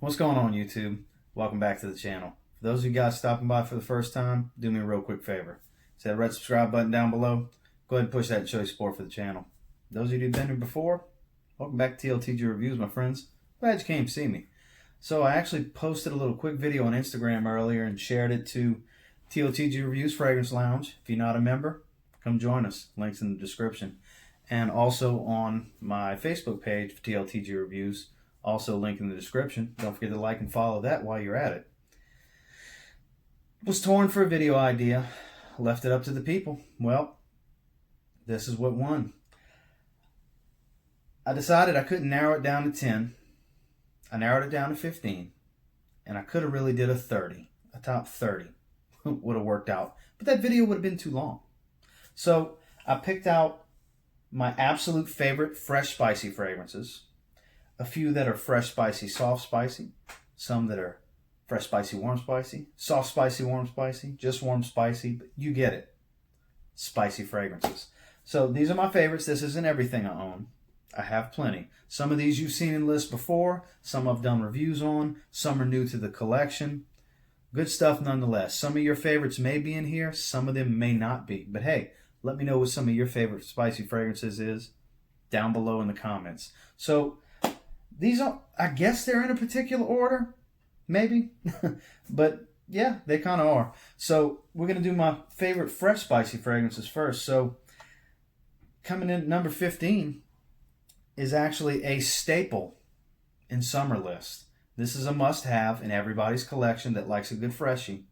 What's going on, YouTube? Welcome back to the channel. For those of you guys stopping by for the first time, do me a real quick favor. See that red subscribe button down below? Go ahead and push that and show your support for the channel. Those of you who've been here before, welcome back to TLTG Reviews, my friends. Glad you came to see me. So I actually posted a little quick video on Instagram earlier and shared it to TLTG Reviews Fragrance Lounge. If you're not a member, come join us. Links in the description. And also on my Facebook page for TLTG Reviews. Also link in the description. Don't forget to like and follow that while you're at it. Was torn for a video idea. Left it up to the people. Well, this is what won. I decided I couldn't narrow it down to 10. I narrowed it down to 15. And I could have really did a 30. A top 30. Would have worked out. But that video would have been too long. So I picked out my absolute favorite fresh spicy fragrances. A few that are fresh, spicy, soft, spicy. Some that are fresh, spicy, warm, spicy. Soft, spicy, warm, spicy. Just warm, spicy. But you get it. Spicy fragrances. So these are my favorites. This isn't everything I own. I have plenty. Some of these you've seen in lists before. Some I've done reviews on. Some are new to the collection. Good stuff nonetheless. Some of your favorites may be in here. Some of them may not be. But hey, let me know what some of your favorite spicy fragrances is down below in the comments. So these are, I guess they're in a particular order, maybe, but yeah, they kind of are. So we're going to do my favorite fresh spicy fragrances first. So coming in at number 15 is actually a staple in summer list. This is a must-have in everybody's collection that likes a good freshie,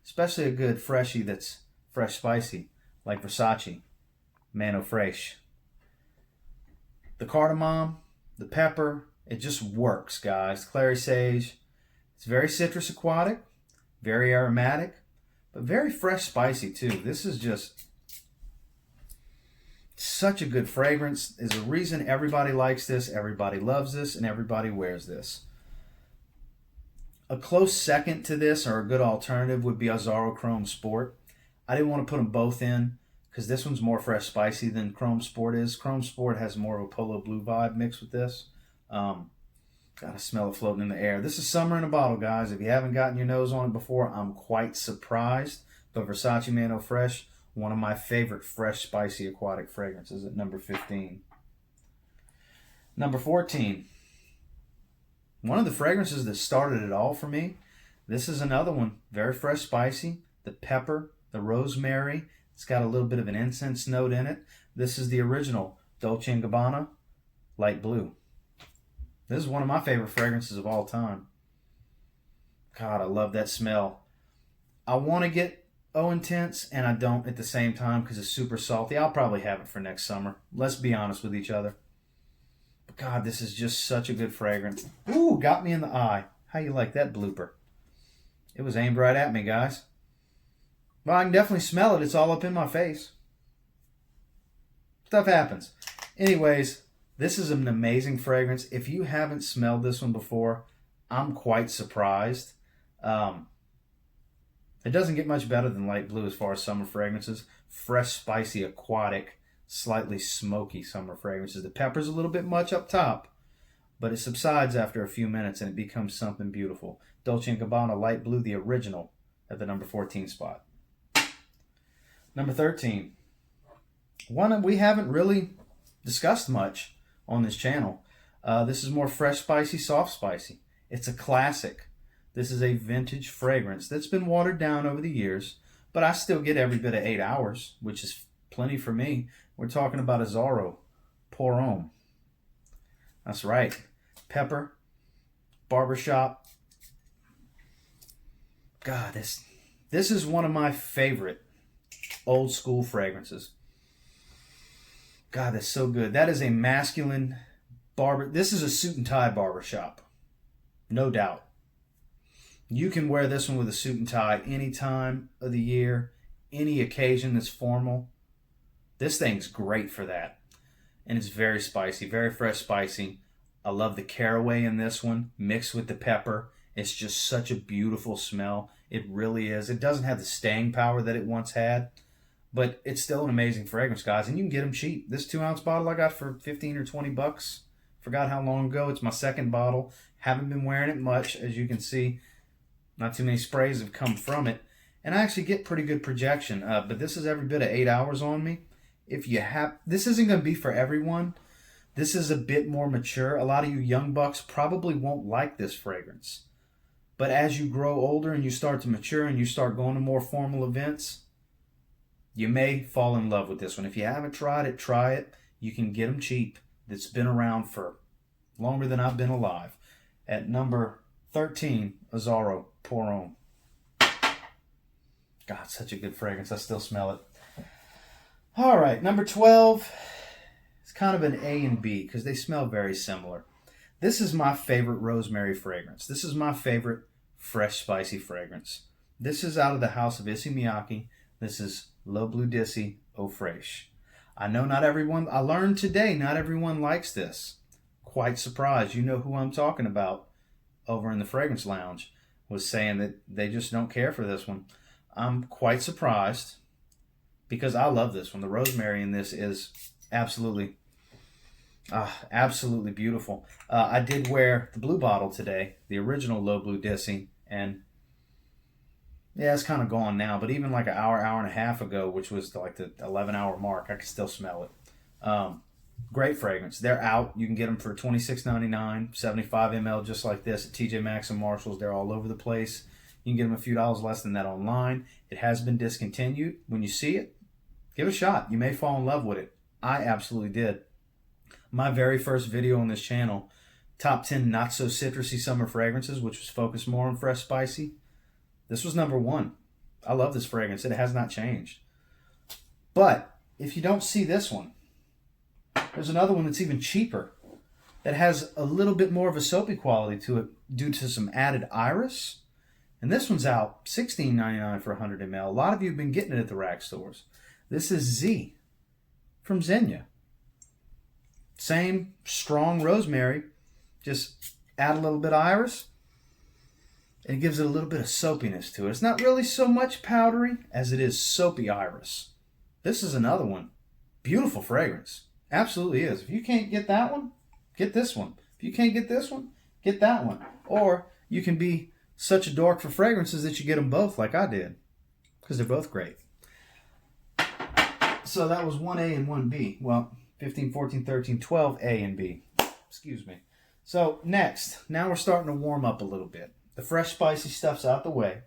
especially a good freshie that's fresh spicy, like VERSACE, FRAICHE. The cardamom, the pepper, it just works, guys. Clary sage. It's very citrus aquatic, very aromatic, but very fresh spicy too. This is just such a good fragrance. There's a reason everybody likes this, everybody loves this, and everybody wears this. A close second to this, or a good alternative, would be AZZARO Chrome Sport. I didn't want to put them both in because this one's more fresh spicy than Chrome Sport is. Chrome Sport has more of a polo blue vibe mixed with this. Gotta smell it floating in the air. This is summer in a bottle, guys. If you haven't gotten your nose on it before, I'm quite surprised. But VERSACE Fresh, one of my favorite fresh, spicy, aquatic fragrances at number 15. Number 14. One of the fragrances that started it all for me. This is another one. Very fresh, spicy. The pepper, the rosemary. It's got a little bit of an incense note in it. This is the original Dolce & Gabbana Light Blue. This is one of my favorite fragrances of all time. God, I love that smell. I want to get intense, and I don't at the same time because it's super salty. I'll probably have it for next summer. Let's be honest with each other. But God, this is just such a good fragrance. Ooh, got me in the eye. How you like that blooper? It was aimed right at me, guys. Well, I can definitely smell it. It's all up in my face. Stuff happens. Anyways, this is an amazing fragrance. If you haven't smelled this one before, I'm quite surprised. It doesn't get much better than light blue as far as summer fragrances. Fresh, spicy, aquatic, slightly smoky summer fragrances. The pepper's a little bit much up top, but it subsides after a few minutes and it becomes something beautiful. Dolce & Gabbana Light Blue, the original, at the number 14 spot. Number 13. One that we haven't really discussed much on this channel. This is more fresh, spicy, soft, spicy. It's a classic. This is a vintage fragrance that's been watered down over the years, but I still get every bit of 8 hours, which is plenty for me. We're talking about AZZARO Homme. That's right. Pepper, barbershop. God, this is one of my favorite old school fragrances. God, that's so good. That is a masculine barber. This is a suit and tie barbershop. No doubt. You can wear this one with a suit and tie any time of the year, any occasion that's formal. This thing's great for that. And it's very spicy, very fresh spicy. I love the caraway in this one mixed with the pepper. It's just such a beautiful smell. It really is. It doesn't have the staying power that it once had. But it's still an amazing fragrance, guys, and you can get them cheap. This 2-ounce bottle I got for 15 or 20 bucks. Forgot how long ago. It's my second bottle. Haven't been wearing it much, as you can see. Not too many sprays have come from it. And I actually get pretty good projection. But this is every bit of 8 hours on me. If you have, this isn't going to be for everyone. This is a bit more mature. A lot of you young bucks probably won't like this fragrance. But as you grow older and you start to mature and you start going to more formal events, you may fall in love with this one. If you haven't tried it, try it. You can get them cheap. It's been around for longer than I've been alive. At number 13, AZZARO Pour Homme. God, such a good fragrance. I still smell it. All right, number 12. It's kind of an A and B because they smell very similar. This is my favorite rosemary fragrance. This is my favorite fresh, spicy fragrance. This is out of the house of MIYAKE. This is Le Bleu d'Issey Eau Fraiche. I know not everyone, I learned today, not everyone likes this. Quite surprised. You know who I'm talking about over in the fragrance lounge was saying that they just don't care for this one. I'm quite surprised because I love this one. The rosemary in this is absolutely beautiful. I did wear the blue bottle today, the original Le Bleu d'Issey, and yeah, it's kind of gone now, but even like an hour and a half ago, which was like the 11-hour mark, I can still smell it. Great fragrance. They're out. You can get them for $26.99, 75 ml, just like this at TJ Maxx and Marshalls. They're all over the place. You can get them a few dollars less than that online. It has been discontinued. When you see it, give it a shot. You may fall in love with it. I absolutely did. My very first video on this channel, top 10 not so citrusy summer fragrances, which was focused more on fresh spicy. This was number 1. I love this fragrance. It has not changed. But if you don't see this one, there's another one that's even cheaper that has a little bit more of a soapy quality to it due to some added iris. And this one's out $16.99 for 100 ml. A lot of you have been getting it at the rack stores. This is Z from ZEGNA. Same strong rosemary, just add a little bit of iris. It gives it a little bit of soapiness to it. It's not really so much powdery as it is soapy iris. This is another one. Beautiful fragrance. Absolutely is. If you can't get that one, get this one. If you can't get this one, get that one. Or you can be such a dork for fragrances that you get them both like I did. Because they're both great. So that was 1A and 1B. Well, 15, 14, 13, 12, A and B. Excuse me. So next, now we're starting to warm up a little bit. The fresh spicy stuff's out the way.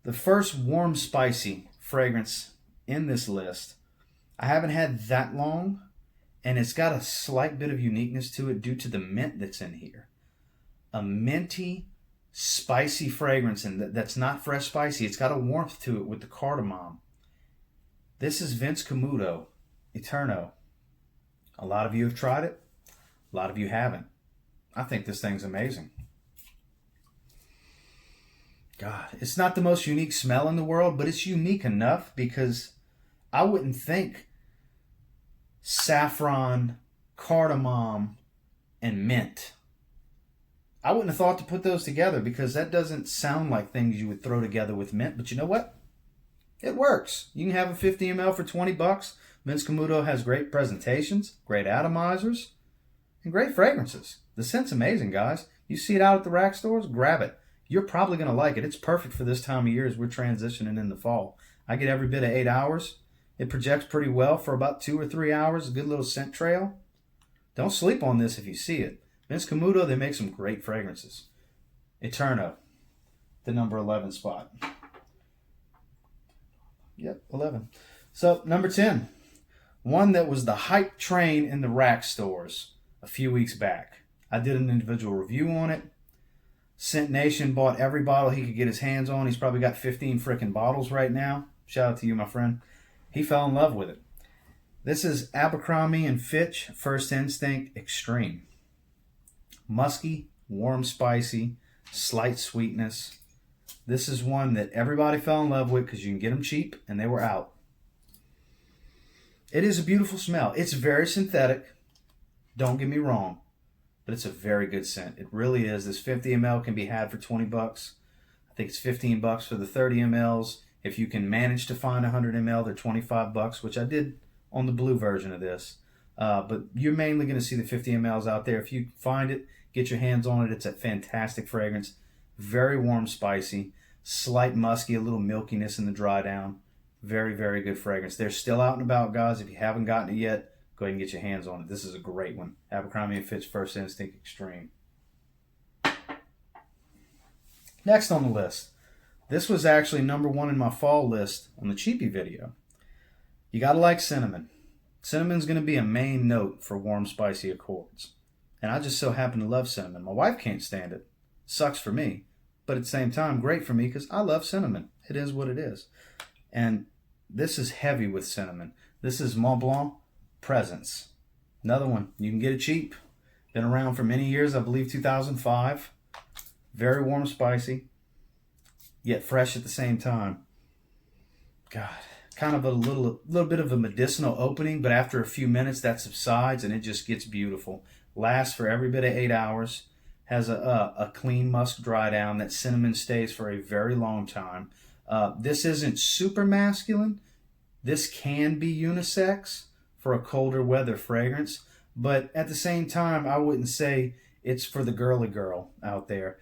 The first warm spicy fragrance in this list, I haven't had that long, and it's got a slight bit of uniqueness to it due to the mint that's in here. A minty, spicy fragrance, and that's not fresh spicy. It's got a warmth to it with the cardamom. This is CAMUTO ETERNO. A lot of you have tried it. A lot of you haven't. I think this thing's amazing. God, it's not the most unique smell in the world, but it's unique enough because I wouldn't think saffron, cardamom, and mint. I wouldn't have thought to put those together because that doesn't sound like things you would throw together with mint, but you know what? It works. You can have a 50 ml for 20 bucks. CAMUTO has great presentations, great atomizers, and great fragrances. The scent's amazing, guys. You see it out at the rack stores, grab it. You're probably going to like it. It's perfect for this time of year as we're transitioning in the fall. I get every bit of 8 hours. It projects pretty well for about 2 or 3 hours. A good little scent trail. Don't sleep on this if you see it. CAMUTO, they make some great fragrances. ETERNO, the number 11 spot. Yep, 11. So, number 10. One that was the hype train in the rack stores a few weeks back. I did an individual review on it. Scent Nation bought every bottle he could get his hands on. He's probably got 15 freaking bottles right now. Shout out to you, my friend. He fell in love with it. This is ABERCROMBIE and FITCH First Instinct Extreme. Musky, warm, spicy, slight sweetness. This is one that everybody fell in love with because you can get them cheap and they were out. It is a beautiful smell. It's very synthetic. Don't get me wrong. But it's a very good scent. It really is. This 50 ml can be had for 20 bucks. I think it's 15 bucks for the 30 mls. If you can manage to find 100 ml, they're 25 bucks, which I did on the blue version of this. But you're mainly going to see the 50 mLs out there. If you find it, get your hands on it. It's a fantastic fragrance. Very warm, spicy, slight musky, a little milkiness in the dry down. Very, very good fragrance. They're still out and about, guys. If you haven't gotten it yet, go ahead and get your hands on it. This is a great one. Abercrombie & Fitch First Instinct Extreme. Next on the list. This was actually #1 in my fall list on the cheapie video. You got to like cinnamon. Cinnamon's going to be a main note for warm, spicy accords. And I just so happen to love cinnamon. My wife can't stand it. Sucks for me. But at the same time, great for me because I love cinnamon. It is what it is. And this is heavy with cinnamon. This is Mont Blanc Presence. Another one. You can get it cheap. Been around for many years. I believe 2005. Very warm, spicy. Yet fresh at the same time. God. Kind of a little bit of a medicinal opening, but after a few minutes that subsides and it just gets beautiful. Lasts for every bit of 8 hours. Has a clean musk dry down. That cinnamon stays for a very long time. This isn't super masculine. This can be unisex for a colder weather fragrance, but at the same time, I wouldn't say it's for the girly girl out there.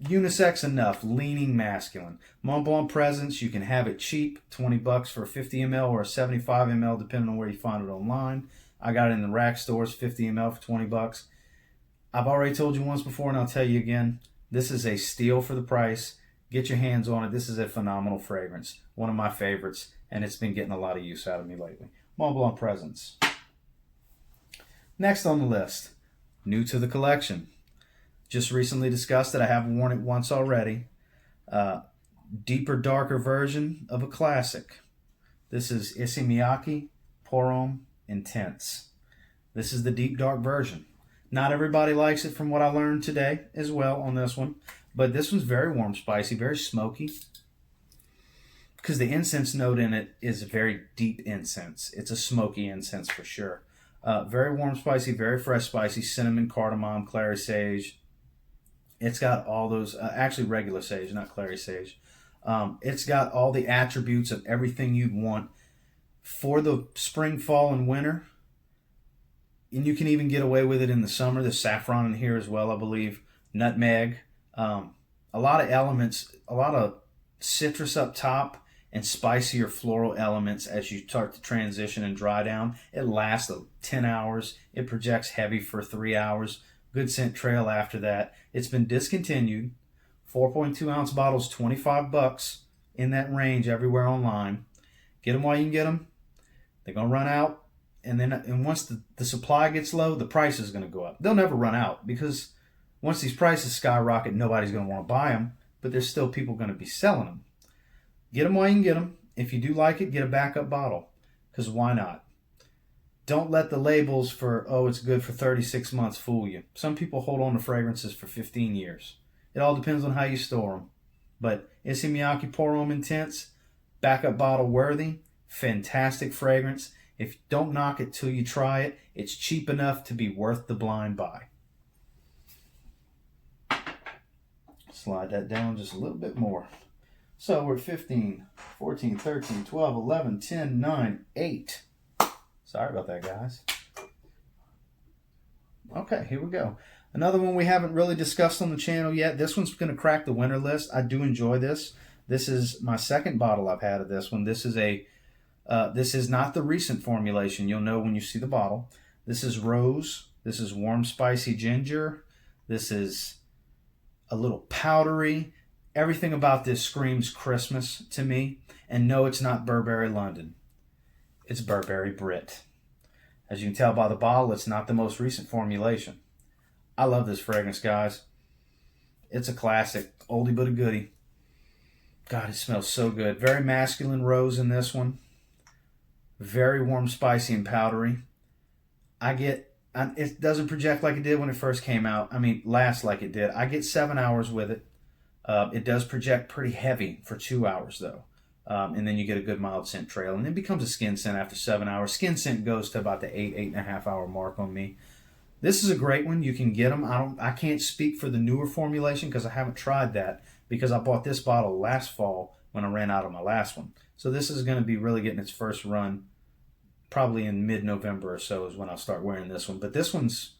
Unisex enough, leaning masculine. Mont Blanc Presence, you can have it cheap, $20 for a 50 ml or a 75 ml, depending on where you find it online. I got it in the rack stores, 50 ml for $20. I've already told you once before, and I'll tell you again, this is a steal for the price. Get your hands on it. This is a phenomenal fragrance. One of my favorites, and it's been getting a lot of use out of me lately. Mont Blanc Presence. Next on the list, new to the collection. Just recently discussed that I have worn it once already. Deeper, darker version of a classic. This is ISSEY MIYAKE Pour Homme Intense. This is the deep, dark version. Not everybody likes it from what I learned today as well on this one. But this one's very warm, spicy, very smoky. Because the incense note in it is a very deep incense. It's a smoky incense for sure. Very warm, spicy, very fresh, spicy, cinnamon, cardamom, clary sage. It's got all those, actually regular sage, not clary sage. It's got all the attributes of everything you'd want for the spring, fall, and winter. And you can even get away with it in the summer. There's saffron in here as well, I believe. Nutmeg. A lot of elements, a lot of citrus up top and spicier floral elements as you start to transition and dry down. It lasts 10 hours. It projects heavy for 3 hours. Good scent trail after that. It's been discontinued. 4.2 ounce bottles, $25 in that range everywhere online. Get them while you can get them. They're going to run out. And once the supply gets low, the price is going to go up. They'll never run out because once these prices skyrocket, nobody's going to want to buy them. But there's still people going to be selling them. Get them while you can get them. If you do like it, get a backup bottle. Because why not? Don't let the labels for, oh, it's good for 36 months fool you. Some people hold on to fragrances for 15 years. It all depends on how you store them. But ISSEY MIYAKE Pour Homme Intense, backup bottle worthy, fantastic fragrance. If you don't knock it till you try it, it's cheap enough to be worth the blind buy. Slide that down just a little bit more. So we're 15, 14, 13, 12, 11, 10, 9, 8. Sorry about that, guys. Okay, here we go. Another one we haven't really discussed on the channel yet. This one's going to crack the winter list. I do enjoy this. This is my second bottle I've had of this one. This is not the recent formulation. You'll know when you see the bottle. This is rose. This is warm, spicy ginger. This is a little powdery. Everything about this screams Christmas to me. And no, it's not Burberry London. It's Burberry Brit. As you can tell by the bottle, it's not the most recent formulation. I love this fragrance, guys. It's a classic, oldie but a goodie. God, it smells so good. Very masculine rose in this one. Very warm, spicy, and powdery. It doesn't project like it did when it first came out. I mean, last like it did. I get 7 hours with it. It does project pretty heavy for 2 hours, though. And then you get a good mild scent trail. And it becomes a skin scent after 7 hours. Skin scent goes to about the 8.5 hour mark on me. This is a great one. You can get them. I can't speak for the newer formulation because I haven't tried that because I bought this bottle last fall when I ran out of my last one. So this is going to be really getting its first run probably in mid-November or so is when I'll start wearing this one. But this one's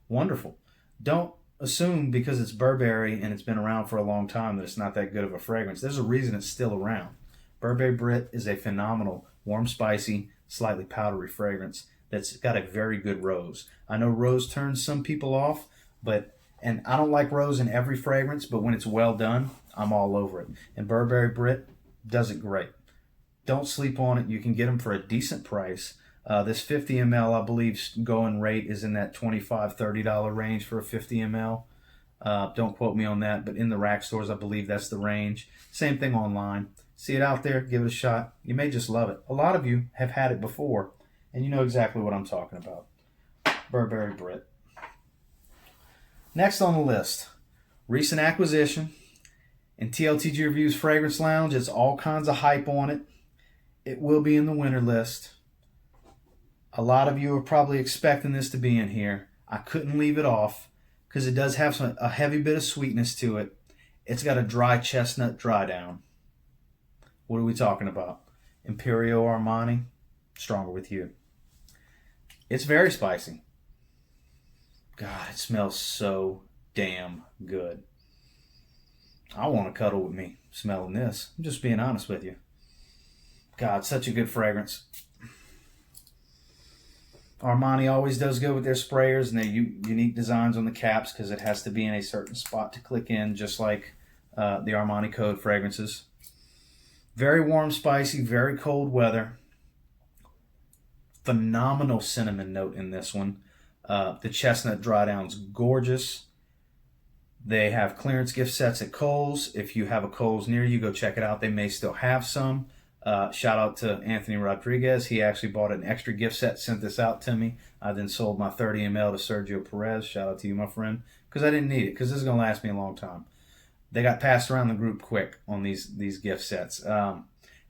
wonderful. Don't assume because it's Burberry and it's been around for a long time that it's not that good of a fragrance. There's a reason it's still around. Burberry BRIT is a phenomenal, warm, spicy, slightly powdery fragrance that's got a very good rose. I know rose turns some people off, and I don't like rose in every fragrance, but when it's well done, I'm all over it. And Burberry BRIT does it great. Don't sleep on it. You can get them for a decent price. This 50 ml, I believe, going rate is in that $25, $30 range for a 50 ml. Don't quote me on that, but in the rack stores, I believe that's the range. Same thing online. See it out there, give it a shot. You may just love it. A lot of you have had it before, and you know exactly what I'm talking about. Burberry BRIT. Next on the list, recent acquisition in TLTG Reviews Fragrance Lounge. It's all kinds of hype on it. It will be in the winter list. A lot of you are probably expecting this to be in here. I couldn't leave it off because it does have a heavy bit of sweetness to it. It's got a dry chestnut dry down. What are we talking about? Imperial Armani, Stronger With You. It's very spicy. God, it smells so damn good. I want to cuddle with me smelling this. I'm just being honest with you. God, such a good fragrance. Armani always does good with their sprayers and their unique designs on the caps because it has to be in a certain spot to click in, just like the Armani Code fragrances. Very warm, spicy, very cold weather. Phenomenal cinnamon note in this one. The chestnut dry down's gorgeous. They have clearance gift sets at Kohl's. If you have a Kohl's near you, go check it out. They may still have some. Shout out to Anthony Rodriguez. He actually bought an extra gift set, sent this out to me. I then sold my 30 ml to Sergio Perez. Shout out to you, my friend, because I didn't need it, because this is going to last me a long time. They got passed around the group quick on these gift sets.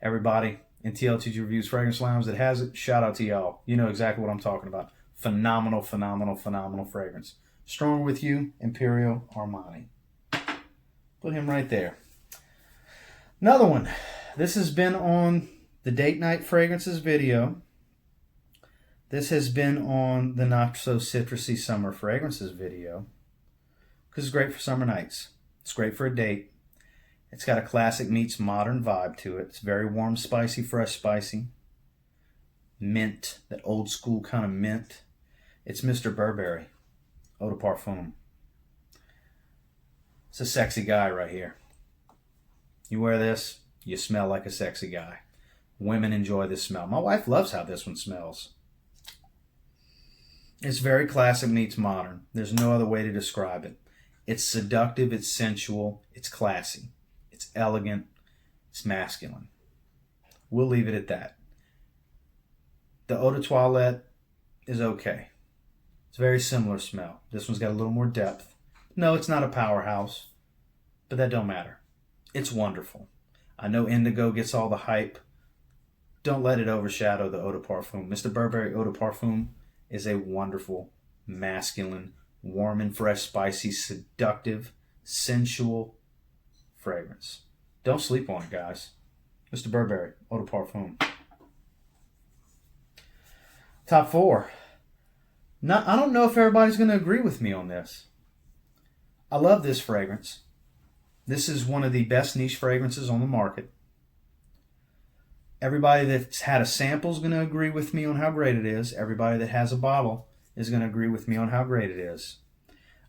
Everybody in TLTG Reviews Fragrance Lounge that has it, shout out to y'all. You know exactly what I'm talking about. Phenomenal, phenomenal, phenomenal fragrance. Stronger With You, Imperial Armani. Put him right there. Another one. This has been on the Date Night Fragrances video. This has been on the Not So Citrusy Summer Fragrances video. Because it's great for summer nights. It's great for a date. It's got a classic meets modern vibe to it. It's very warm, spicy, fresh, spicy. Mint, that old school kind of mint. It's Mr. Burberry, Eau de Parfum. It's a sexy guy right here. You wear this, you smell like a sexy guy. Women enjoy this smell. My wife loves how this one smells. It's very classic meets modern. There's no other way to describe it. It's seductive, it's sensual, it's classy, it's elegant, it's masculine. We'll leave it at that. The Eau de Toilette is okay. It's a very similar smell. This one's got a little more depth. No, it's not a powerhouse, but that don't matter. It's wonderful. I know indigo gets all the hype. Don't let it overshadow the Eau de Parfum. Mr. Burberry Eau de Parfum is a wonderful, masculine, warm and fresh, spicy, seductive, sensual fragrance. Don't sleep on it, guys. Mr. Burberry Eau de Parfum. Top 4. Now, I don't know if everybody's going to agree with me on this. I love this fragrance. This is one of the best niche fragrances on the market. Everybody that's had a sample is going to agree with me on how great it is. Everybody that has a bottle is going to agree with me on how great it is.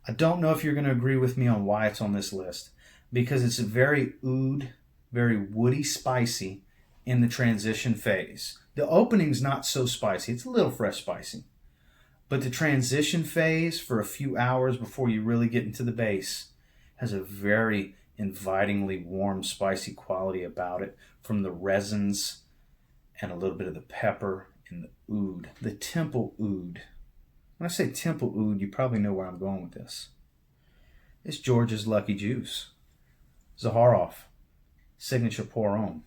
I don't know if you're going to agree with me on why it's on this list, because it's very oud, very woody, spicy in the transition phase. The opening's not so spicy. It's a little fresh spicy. But the transition phase for a few hours before you really get into the base has a very invitingly warm, spicy quality about it, from the resins and a little bit of the pepper and the oud, the temple oud. When I say temple oud, you probably know where I'm going with this. It's George's Lucky Juice. Zaharoff, Signature Pour Homme.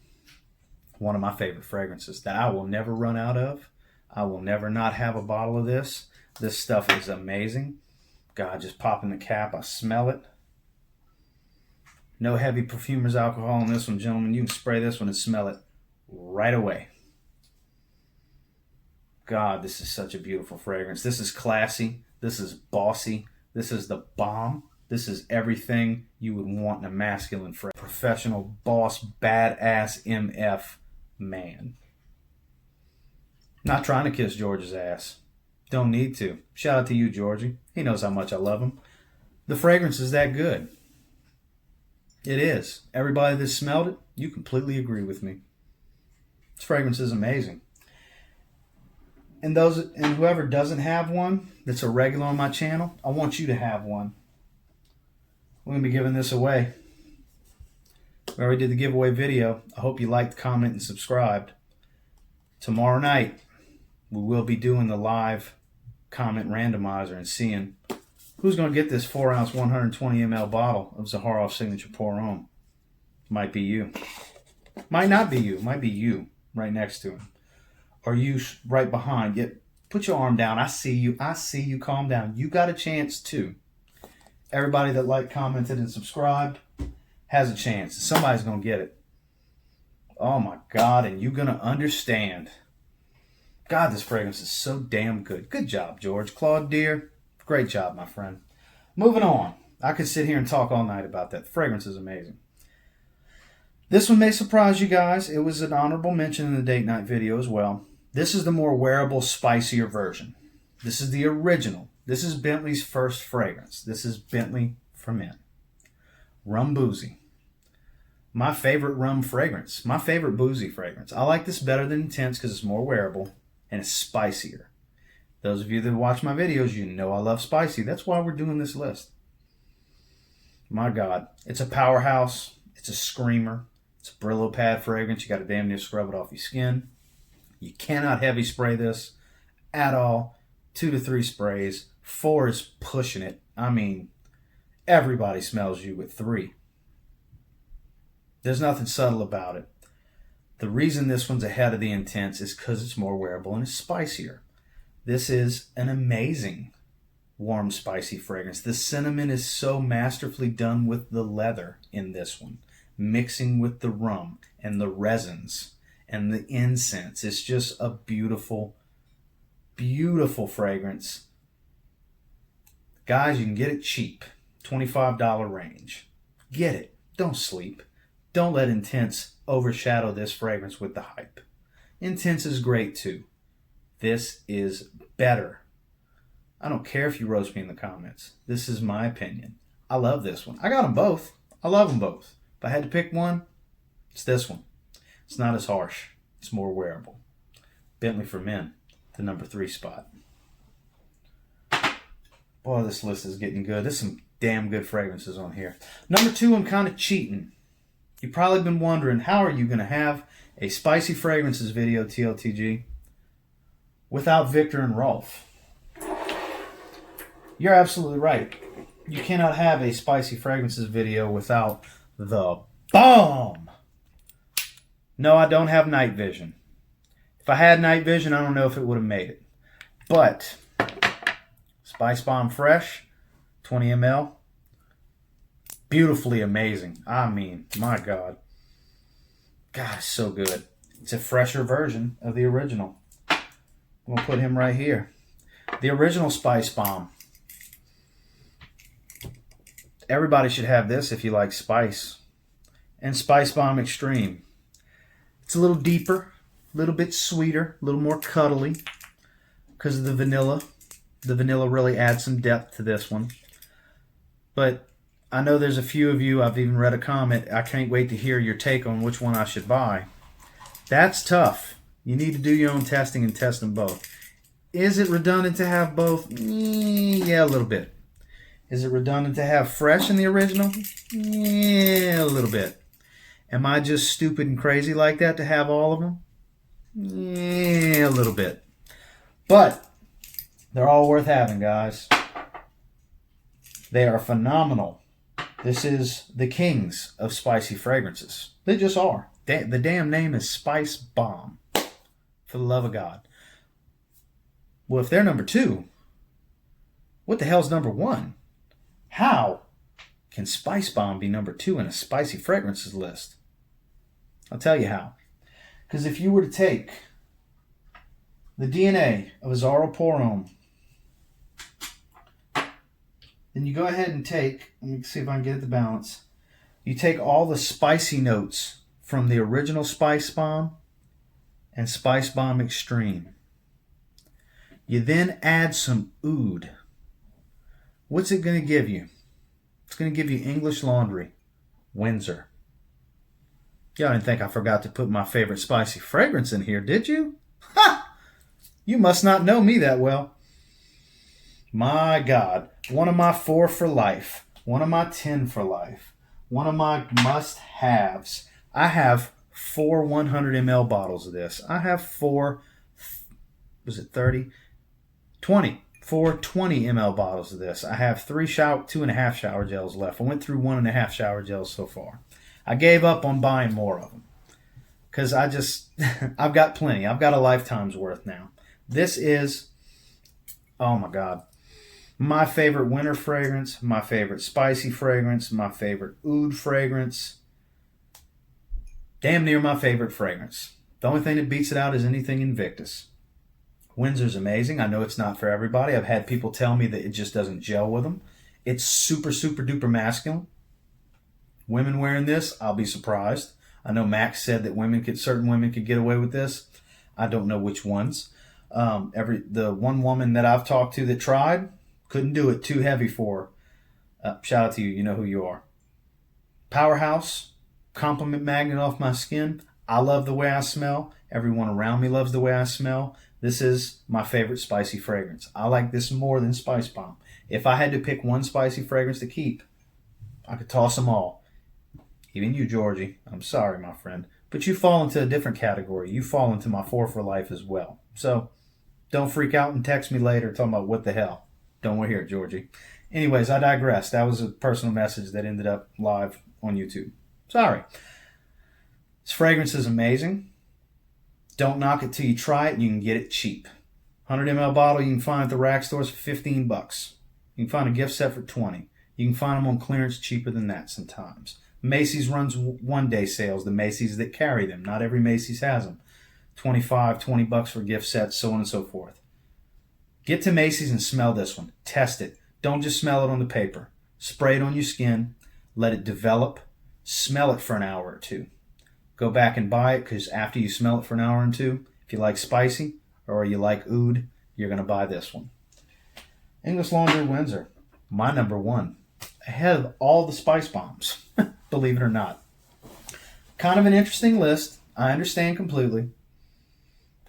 One of my favorite fragrances that I will never run out of. I will never not have a bottle of this. This stuff is amazing. God, just popping the cap, I smell it. No heavy perfumer's alcohol in this one, gentlemen. You can spray this one and smell it right away. God, this is such a beautiful fragrance. This is classy. This is bossy. This is the bomb. This is everything you would want in a masculine fragrance. Professional, boss, badass MF man. Not trying to kiss George's ass. Don't need to. Shout out to you, Georgie. He knows how much I love him. The fragrance is that good. It is. Everybody that smelled it, you completely agree with me. This fragrance is amazing. And whoever doesn't have one that's a regular on my channel, I want you to have one. We're going to be giving this away. We already did the giveaway video. I hope you liked, comment, and subscribed. Tomorrow night, we will be doing the live comment randomizer and seeing who's going to get this 4-ounce 120 ml bottle of Zaharoff Signature Pour Homme. Might be you. Might not be you. Might be you right next to him. Or you right behind. Put your arm down. I see you. I see you. Calm down. You got a chance too. Everybody that liked, commented, and subscribed has a chance. Somebody's going to get it. Oh my God. And you're going to understand. God, this fragrance is so damn good. Good job, George. Claude, dear. Great job, my friend. Moving on. I could sit here and talk all night about that. The fragrance is amazing. This one may surprise you guys. It was an honorable mention in the date night video as well. This is the more wearable, spicier version. This is the original. This is Bentley's first fragrance. This is Bentley for Men. Rum Boozy. My favorite rum fragrance. My favorite boozy fragrance. I like this better than Intense because it's more wearable and it's spicier. Those of you that watch my videos, you know I love spicy. That's why we're doing this list. My God. It's a powerhouse. It's a screamer. It's a Brillo pad fragrance. You got to damn near scrub it off your skin. You cannot heavy spray this at all. 2 to 3 sprays. 4 is pushing it. I mean, everybody smells you with 3. There's nothing subtle about it. The reason this one's ahead of the Intense is because it's more wearable and it's spicier. This is an amazing warm, spicy fragrance. The cinnamon is so masterfully done with the leather in this one, mixing with the rum and the resins and the incense. It's just a beautiful, beautiful fragrance. Guys, you can get it cheap. $25 range. Get it. Don't sleep. Don't let Intense overshadow this fragrance with the hype. Intense is great too. This is better. I don't care if you roast me in the comments. This is my opinion. I love this one. I got them both. I love them both. If I had to pick one, it's this one. It's not as harsh. It's more wearable. Bentley for Men, the number 3 spot. Boy, this list is getting good. There's some damn good fragrances on here. Number 2, I'm kind of cheating. You've probably been wondering, how are you going to have a spicy fragrances video, TLTG, without Viktor and ROLF? You're absolutely right. You cannot have a spicy fragrances video without the bomb. No, I don't have night vision. If I had night vision, I don't know if it would have made it. But SPICEBOMB Fresh, 20 ml. Beautifully amazing. I mean, my God. God, it's so good. It's a fresher version of the original. I'm going to put him right here. The original SPICEBOMB. Everybody should have this if you like spice. And SPICEBOMB Extreme. It's a little deeper, a little bit sweeter, a little more cuddly because of the vanilla. The vanilla really adds some depth to this one. But I know there's a few of you, I've even read a comment, I can't wait to hear your take on which one I should buy. That's tough. You need to do your own testing and test them both. Is it redundant to have both? Yeah, a little bit. Is it redundant to have Fresh in the original? Yeah, a little bit. Am I just stupid and crazy like that to have all of them? Yeah, a little bit. But they're all worth having, guys. They are phenomenal. This is the kings of spicy fragrances. They just are. The damn name is SPICEBOMB. For the love of God. Well, if they're number 2, what the hell's number 1? How can SPICEBOMB be number 2 in a spicy fragrances list? I'll tell you how. Because if you were to take The DNA of AZZARO Pour Homme. Then you go ahead and take, let me see if I can get it to balance. You take all the spicy notes from the original SPICEBOMB and SPICEBOMB Extreme. You then add some oud. What's it going to give you? It's going to give you English Laundry, WINDSOR. Y'all didn't think I forgot to put my favorite spicy fragrance in here, did you? Ha! You must not know me that well. My God. One of my 4 for life. One of my 10 for life. One of my must-haves. I have 4 100 ml bottles of this. I have 4, was it 30? 20. 4 20 ml bottles of this. I have 2.5 shower gels left. I went through 1.5 shower gels so far. I gave up on buying more of them because I've got plenty. I've got a lifetime's worth now. This is, oh my God, my favorite winter fragrance, my favorite spicy fragrance, my favorite oud fragrance. Damn near my favorite fragrance. The only thing that beats it out is anything Invictus. WINDSOR's amazing. I know it's not for everybody. I've had people tell me that it just doesn't gel with them. It's super, super duper masculine. Women wearing this, I'll be surprised. I know Max said that certain women could get away with this. I don't know which ones. The one woman that I've talked to that tried, couldn't do it. Too heavy for her. Shout out to you. You know who you are. Powerhouse. Compliment magnet off my skin. I love the way I smell. Everyone around me loves the way I smell. This is my favorite spicy fragrance. I like this more than SPICEBOMB. If I had to pick one spicy fragrance to keep, I could toss them all. Even you, Georgie. I'm sorry, my friend. But you fall into a different category. You fall into my 4 for life as well. So don't freak out and text me later talking about what the hell. Don't want to hear it, Georgie. Anyways, I digress. That was a personal message that ended up live on YouTube. Sorry. This fragrance is amazing. Don't knock it till you try it. You can get it cheap. 100 ml bottle you can find at the rack stores for $15. You can find a gift set for $20. You can find them on clearance cheaper than that sometimes. Macy's runs one-day sales, the Macy's that carry them. Not every Macy's has them. $25, $20 for gift sets, so on and so forth. Get to Macy's and smell this one. Test it. Don't just smell it on the paper. Spray it on your skin. Let it develop. Smell it for an hour or 2. Go back and buy it because after you smell it for an hour or 2, if you like spicy or you like oud, you're going to buy this one. English Laundry WINDSOR, my number 1. Ahead of all the SPICEBOMBs, believe it or not. Kind of an interesting list. I understand completely.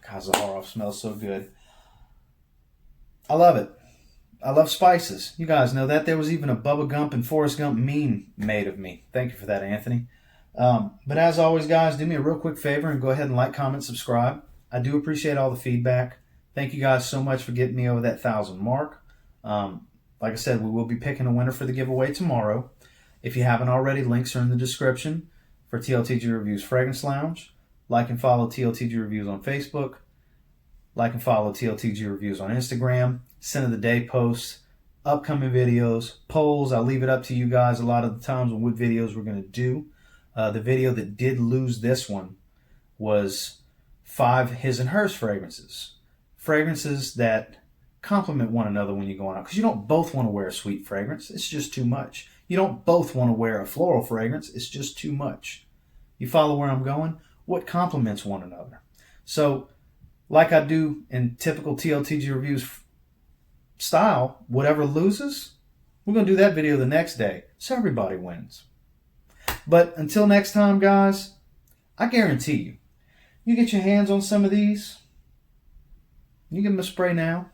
God, Zaharoff smells so good. I love it. I love spices. You guys know that. There was even a Bubba Gump and Forrest Gump meme made of me. Thank you for that, Anthony. But as always, guys, do me a real quick favor and go ahead and like, comment, subscribe. I do appreciate all the feedback. Thank you guys so much for getting me over that 1,000 mark. Like I said, we will be picking a winner for the giveaway tomorrow. If you haven't already, links are in the description for TLTG Reviews Fragrance Lounge. Like and follow TLTG Reviews on Facebook. Like and follow TLTG Reviews on Instagram. Scent of the Day posts, upcoming videos, polls. I'll leave it up to you guys a lot of the times on what videos we're going to do. The video that did lose this one was 5 his and hers fragrances. Fragrances that complement one another when you're going out. Because you don't both want to wear a sweet fragrance. It's just too much. You don't both want to wear a floral fragrance. It's just too much. You follow where I'm going? What complements one another? So, like I do in typical TLTG Reviews style, whatever loses, we're going to do that video the next day. So everybody wins. But until next time, guys, I guarantee you, you get your hands on some of these, you give them a spray now,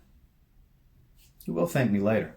you will thank me later.